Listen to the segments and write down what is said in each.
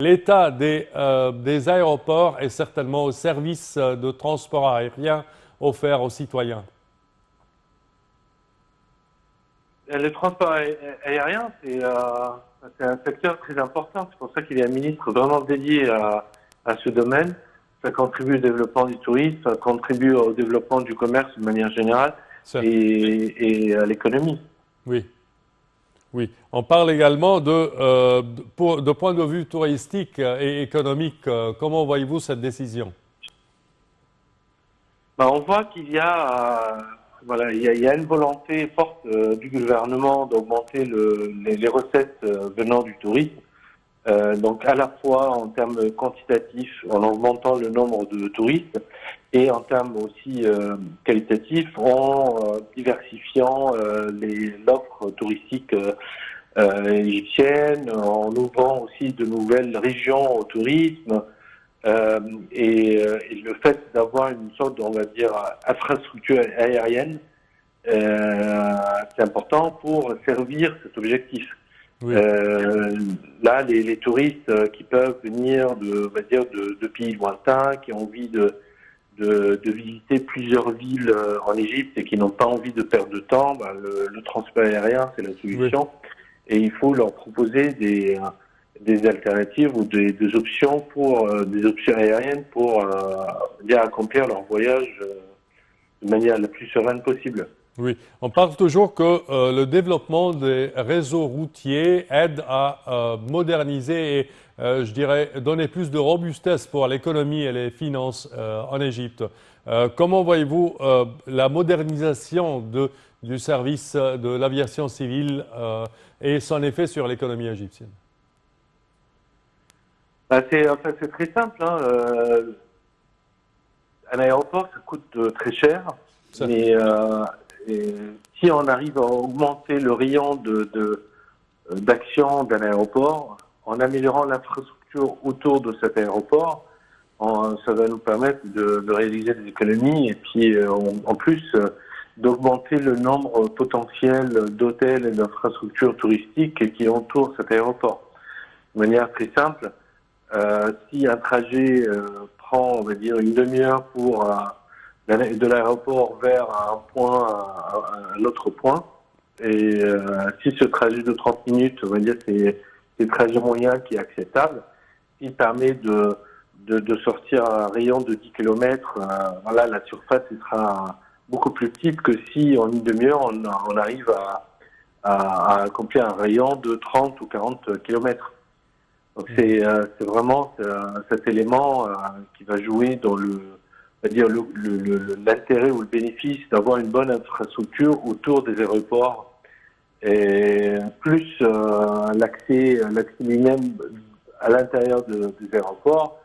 L'état des aéroports est certainement au service de transport aérien offert aux citoyens. Le transport aérien, c'est un secteur très important. C'est pour ça qu'il y a un ministre vraiment dédié à ce domaine. Ça contribue au développement du tourisme, ça contribue au développement du commerce de manière générale et à l'économie. Oui. Oui, on parle également de point de vue touristique et économique. Comment voyez-vous cette décision? On voit qu'il y a, voilà, il y a une volonté forte du gouvernement d'augmenter les recettes venant du tourisme. Donc à la fois en termes quantitatifs, en augmentant le nombre de touristes, et en termes aussi qualitatifs, en diversifiant l'offre touristique égyptienne, en ouvrant aussi de nouvelles régions au tourisme, et le fait d'avoir une sorte, on va dire, infrastructure aérienne, c'est important pour servir cet objectif. Oui. Là, les touristes qui peuvent venir de pays lointains, qui ont envie de visiter plusieurs villes en Égypte et qui n'ont pas envie de perdre de temps, le transport aérien, c'est la solution. Oui. Et il faut leur proposer des alternatives ou des options des options aériennes pour bien accomplir leur voyage de manière la plus sereine possible. Oui, on parle toujours que le développement des réseaux routiers aide à moderniser et, je dirais, donner plus de robustesse pour l'économie et les finances en Égypte. Comment voyez-vous la modernisation du service de l'aviation civile et son effet sur l'économie égyptienne? C'est très simple. Hein. Un aéroport, ça coûte très cher, mais si on arrive à augmenter le rayon d'action d'un aéroport, en améliorant l'infrastructure autour de cet aéroport, ça va nous permettre de réaliser des économies et puis en plus d'augmenter le nombre potentiel d'hôtels et d'infrastructures touristiques qui entourent cet aéroport. De manière très simple, si un trajet prend, on va dire, une demi-heure pour de l'aéroport vers un point à un autre point, et si ce trajet de 30 minutes, on va dire, c'est le trajet moyen qui est acceptable, il permet de sortir un rayon de 10 km, voilà, la surface sera beaucoup plus petite que si en une demi-heure on arrive à accomplir un rayon de 30 ou 40 km. Donc c'est vraiment cet élément qui va jouer dans l'intérêt ou le bénéfice d'avoir une bonne infrastructure autour des aéroports, et plus l'accès lui-même à l'intérieur des aéroports.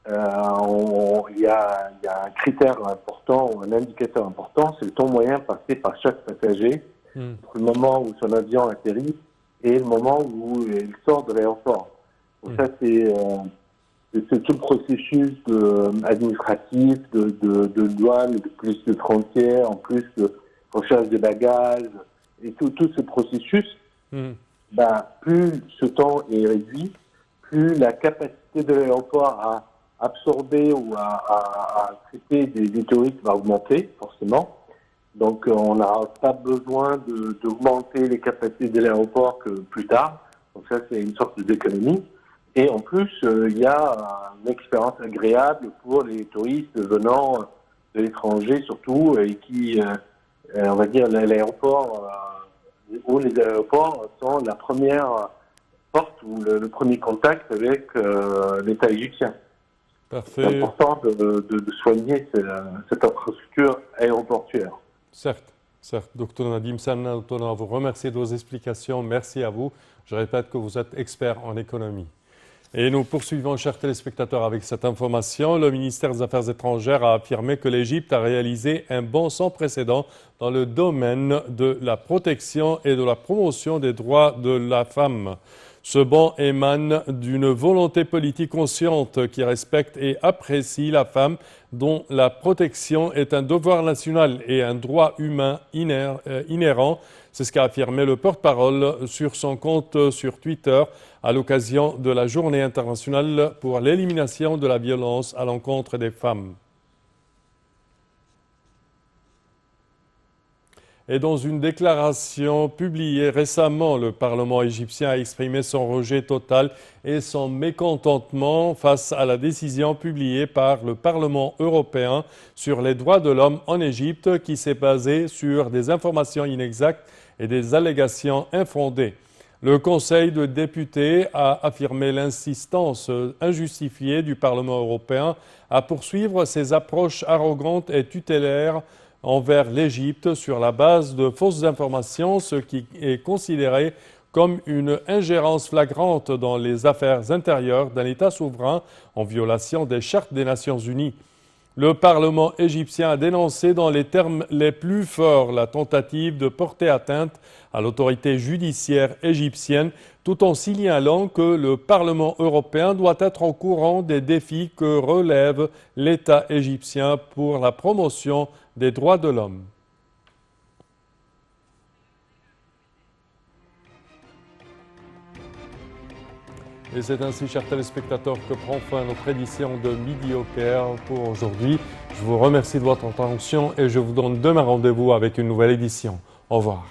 Il y a un critère important, un indicateur important, c'est le temps moyen passé par chaque passager entre le moment où son avion atterrit et le moment où il sort de l'aéroport. Donc ça, c'est tout le processus administratif, de douane, de police de frontières, en plus de recherche des bagages, et tout ce processus, plus ce temps est réduit, plus la capacité de l'aéroport à absorber ou à traiter des touristes va augmenter, forcément. Donc on n'a pas besoin d'augmenter les capacités de l'aéroport que plus tard. Donc ça, c'est une sorte d'économie. Et en plus, il y a une expérience agréable pour les touristes venant de l'étranger surtout, et qui, on va dire, l'aéroport, ou les aéroports sont la première porte ou le premier contact avec l'État égyptien. Parfait. C'est important de soigner cette infrastructure aéroportuaire. Certes, certes. Dr Nadim Sanna, on vous remercie de vos explications. Merci à vous. Je répète que vous êtes expert en économie. Et nous poursuivons, chers téléspectateurs, avec cette information. Le ministère des Affaires étrangères a affirmé que l'Égypte a réalisé un bond sans précédent dans le domaine de la protection et de la promotion des droits de la femme. Ce ban émane d'une volonté politique consciente qui respecte et apprécie la femme, dont la protection est un devoir national et un droit humain inhérent. C'est ce qu'a affirmé le porte-parole sur son compte sur Twitter à l'occasion de la Journée internationale pour l'élimination de la violence à l'encontre des femmes. Et dans une déclaration publiée récemment, le Parlement égyptien a exprimé son rejet total et son mécontentement face à la décision publiée par le Parlement européen sur les droits de l'homme en Égypte qui s'est basée sur des informations inexactes et des allégations infondées. Le Conseil de députés a affirmé l'insistance injustifiée du Parlement européen à poursuivre ses approches arrogantes et tutélaires envers l'Égypte sur la base de fausses informations, ce qui est considéré comme une ingérence flagrante dans les affaires intérieures d'un État souverain en violation des chartes des Nations Unies. Le Parlement égyptien a dénoncé dans les termes les plus forts la tentative de porter atteinte à l'autorité judiciaire égyptienne, tout en signalant que le Parlement européen doit être au courant des défis que relève l'État égyptien pour la promotion des droits de l'homme. Et c'est ainsi, chers téléspectateurs, que prend fin notre édition de Midi au Caire pour aujourd'hui. Je vous remercie de votre attention et je vous donne demain rendez-vous avec une nouvelle édition. Au revoir.